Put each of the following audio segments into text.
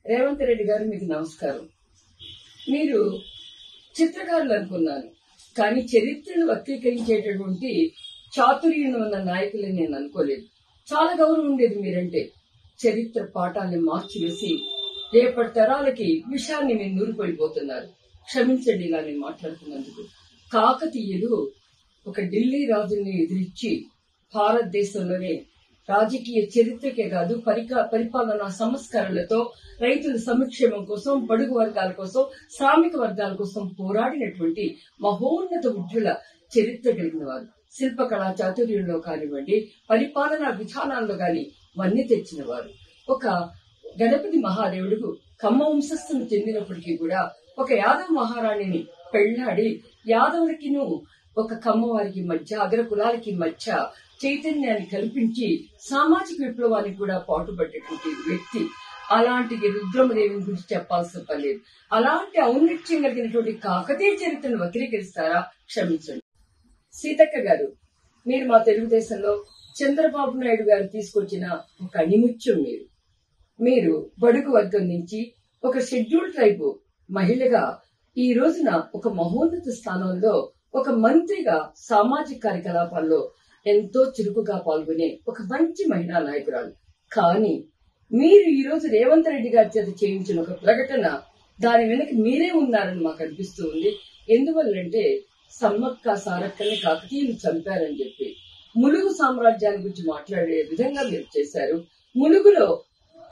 రేవంత్ రెడ్డి గారు, మీకు నమస్కారం. మీరు చిత్రకారులు అనుకున్నాను, కానీ చరిత్రను వక్రీకరించేటటువంటి చాతుర్యం ఉన్న నాయకులని నేను అనుకోలేదు. చాలా గౌరవం ఉండేది మీరంటే. చరిత్ర పాఠాన్ని మార్చివేసి రేపటి తరాలకి విషయాన్ని మీరు నూరిపోయిపోతున్నారు. క్షమించండి ఇలా నేను మాట్లాడుతున్నందుకు. కాకతీయులు ఒక ఢిల్లీ రాజుని ఎదిరించి భారతదేశంలోనే రాజకీయ చరిత్రకే కాదు పరిపాలనా సంస్కరణలతో రైతుల సంక్షేమం కోసం, బడుగు వర్గాల కోసం, శ్రామిక వర్గాల కోసం పోరాడినటువంటి మహోన్నత ఉజ్వల చరిత్ర కలిగిన వారు. శిల్పకళా చాతుర్యంలో కానివ్వండి, పరిపాలనా విధానాల్లో గాని వన్నీ తెచ్చిన వారు. ఒక గణపతి మహాదేవుడు కమ్మ వంశస్థును చెందినప్పటికీ కూడా ఒక యాదవ మహారాణిని పెళ్లాడి యాదవులకిను ఒక కమ్మవారికి మధ్య, అగ్ర కులాలకి మధ్య చైతన్యాన్ని కల్పించి సామాజిక విప్లవానికి కూడా పాటుపడ్డటువంటి వ్యక్తి. అలాంటి రుద్రమదేవిని గురించి చెప్పాల్సిన పని లేదు. అలాంటి ఔన్నత్యం కలిగినటువంటి కాకతీయ చరిత్రను వక్రీకరిస్తారా? క్షమించండి. సీతక్క గారు, మీరు మా తెలుగుదేశంలో చంద్రబాబు నాయుడు గారు తీసుకొచ్చిన ఒక అణిముత్యం. మీరు బడుగు వర్గం నుంచి ఒక షెడ్యూల్ ట్రైబ్ మహిళగా ఈ రోజున ఒక మహోన్నత స్థానంలో ఒక మంత్రిగా సామాజిక కార్యకలాపాల్లో ఎంతో చురుకుగా పాల్గొనే ఒక మంచి మహిళా నాయకురాలు. కానీ మీరు ఈ రోజు రేవంత్ రెడ్డి గారి చేత చేయించిన ఒక ప్రకటన, దాని వెనక మీరే ఉన్నారని మాకు అనిపిస్తూ ఉంది. ఎందువల్లంటే సమ్మక్క సారక్కల్ని కాకతీయులు చంపారని చెప్పి ములుగు సామ్రాజ్యాన్ని గురించి మాట్లాడే విధంగా మీరు చేశారు. ములుగులో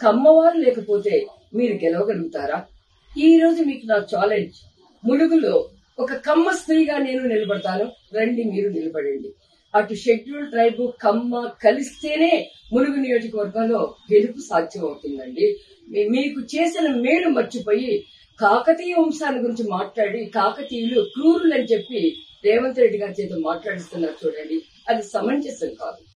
కమ్మవారు లేకపోతే మీరు గెలవగలుగుతారా? ఈ రోజు మీకు నా ఛాలెంజ్. ములుగులో ఒక కమ్మ స్త్రీగా నేను నిలబడతాను, రండి మీరు నిలబడండి. అటు షెడ్యూల్ ట్రైబ్ కమ్మ కలిస్తేనే ములుగు నియోజకవర్గంలో గెలుపు సాధ్యం అవుతుందండి. మీకు చేసిన మేలు మర్చిపోయి కాకతీయ వంశాల గురించి మాట్లాడి కాకతీయులు క్రూరులని చెప్పి రేవంత్ రెడ్డి గారి చేత మాట్లాడిస్తున్నారు చూడండి, అది సమంజసం కాదు.